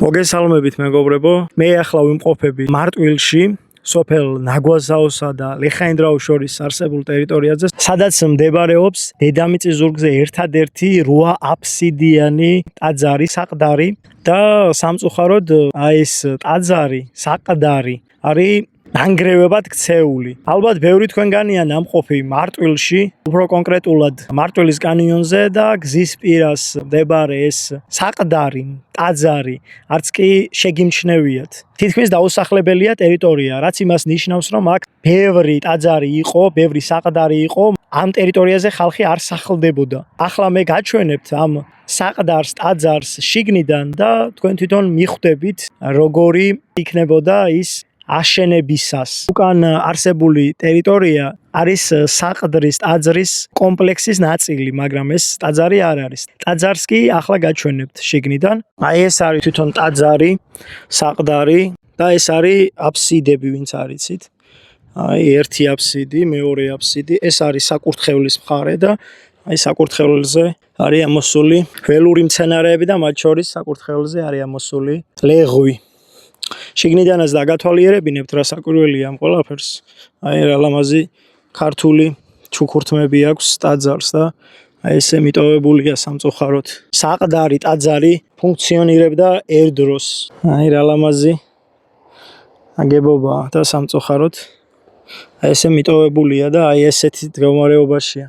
მოგესალმებით მეგობრებო, მე ახლა ვიმყოფები მარტვილში, სოფელ ნაგვაზაოსა და ლეხაინდრაუს შორის არსებულ ტერიტორიაზე, სადაც მდებარეობს დედამიწის ზურგზე ერთადერთი 8 აფსიდიანი ტაძარი, საყდარი და სამწუხაროდ ეს ტაძარი, საყდარი არის ნანგრევებად ქცეული. ალბათ ბევრი თქვენგანია ნამყოფი მარტვილში, უფრო კონკრეტულად მარტვილის კანიონზე და გზის პირას მდებარე ეს საყდარი, ტაძარი, არც კი შეგიმჩნევიათ. თითქმის დაუსახლებელია ტერიტორია, რაც იმას ნიშნავს, რომ აქ ბევრი ტაძარი იყო, ბევრი საყდარი იყო, ამ ტერიტორიაზე ხალხი არ სახლდებოდა. ახლა მე გაჩვენებთ ამ საყდარს, ტაძარს შიგნიდან და თქვენ თვითონ მიხვდებით, როგორი იქნებოდა ის აშენებისას. უკან არსებული ტერიტორია არის საყდრის ტაძრის კომპლექსის ნაწილი, მაგრამ ეს ტაძარი არ არის. ტაძარს კი ახლა გაჩვენებთ შიგნიდან. ეს არის თვითონ ტაძარი, საყდარი და ეს არის აფსიდები, ვინც არიცით. ერთი აფსიდი, მეორე აფსიდი, ეს არის საკურთხევლის მხარე და საკურთხეველზე არის ამოსული ველური მცენარეები და მათ შორის საკურთხეველზე არის ამოსული ლეღვი. შიგნიდანაც დაგათვალიერებინებთ რა საკვირველია ამ ყველაფერს. რა ლამაზი ქართული ჩუქურთმები აქვს ტაძარს და ესე მიტოვებულია სამწუხაროდ. საყდარი ტაძარი ფუნქციონირებდა ერთდროს. რა ლამაზი ნაგებობაა და სამწუხაროდ ესე მიტოვებულია და ესეთი მდგომარეობაშია.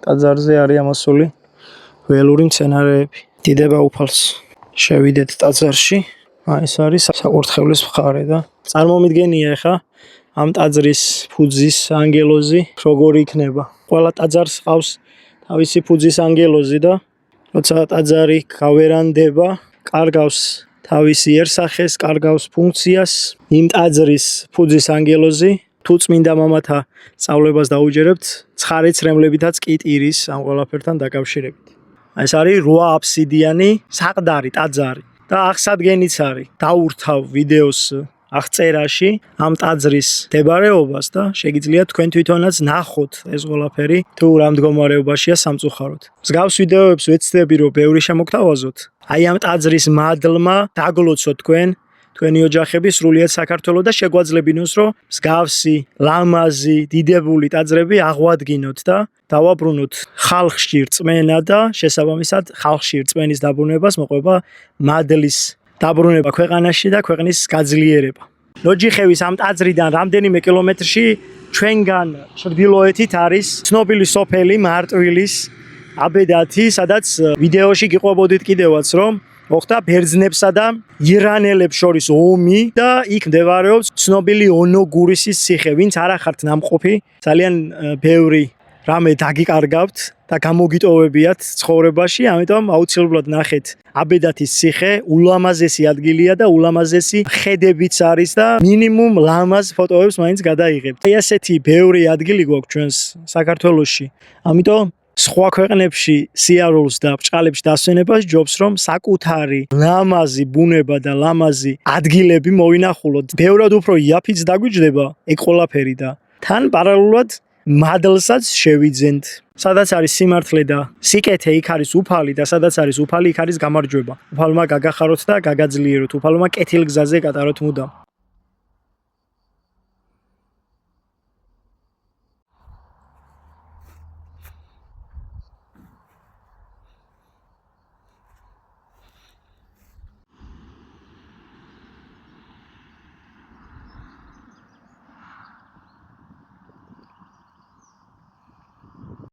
ტაძარზე არის ამოსული ველური მცენარეები. დიდება უფალს. შევიდეთ ტაძარში. ეს არის საკურთხევლის მხარე და წარმომიდგენია ახლა ამ ტაძრის ფუძის ანგელოზი როგორი იქნება. ყველა ტაძარს ყავს თავისი ფუძის ანგელოზი და როცა ტაძარი გავერანდება, კარგავს თავის იერსახეს, კარგავს ფუნქციას. იმ ტაძრის ფუძის ანგელოზი თუ წმინდა მამათა სწავლებას დაუჯერებთ, ცხარე ცრემლებითაც კი ტირის ამ ყველაფერთან დაკავშირებით. ეს არის 8 აფსიდიანი საყდარი ტაძარი. და აღსადგენიც არის. დაურთავ ვიდეოს აღწერაში ამ ტაძრის მდებარეობას და შეგიძლიათ თქვენ თვითონაც ნახოთ ეს ყველაფერი თუ რა მდგომარეობაშია სამწუხაროდ. მსგავს ვიდეოებს ვეცდები რომ ბევრი შემოგთავაზოთ. ამ ტაძრის მადლმა დაგლოცოთ თქვენი ოჯახები სრულიად საქართველოს და შეგვაძლებინოს რომ მსგავსი, ლამაზი, დიდებული ტაძრები აღვადგინოთ და დავაბრუნოთ ხალხში რწმენა და შესაბამისად ხალხში რწმენის დაბრუნებას მოყვება მადლის დაბრუნება ქვეყანაში და ქვეყნის გაძლიერება. ლოჯიხევის ამ ტაძრიდან რამდენიმე კილომეტრში ჩვენგან ჩრდილოეთით არის ცნობილი სოფელი მარტვილის აბედათი, სადაც ვიდეოში გიყვებოდით კიდევაც რომ მოხდა ბერძნებსა და ირანელებს შორის ომი და იქ მდებარეობს ცნობილი ონოგურისის ციხე, ვინც არ ახართ ნამყოფი, ძალიან ბევრი რამე დაგიკარგავთ და გამოგიტოვებიათ ცხოვრებაში, ამიტომ აუცილებლად ნახეთ აბედათის ციხე, ულამაზესი ადგილია და ულამაზესი ხედებიც არის და მინიმუმ ლამაზ ფოტოებს მაინც გადაიღებთ. ესეთი ბევრი ადგილი გვაქვს ჩვენს საქართველოში. ამიტომ სხვა ქვეყნებში სიარულს და ბრჭყალებში დასვენებას ჯობს რომ საკუთარი ლამაზი ბუნება და ლამაზი ადგილები მოვინახულოთ. ბევრად უფრო იაფიც დაგვიჯდება ეგ ყველაფერი და თან პარალელურად მადლსაც შევიძენთ. სადაც არის სიმართლე და სიკეთე, იქ არის უფალი და სადაც არის უფალი, იქ არის გამარჯვება. უფალმა გაგახაროთ და გაგაძლიეროთ. უფალმა კეთილ გზაზე გატაროთ მუდამ.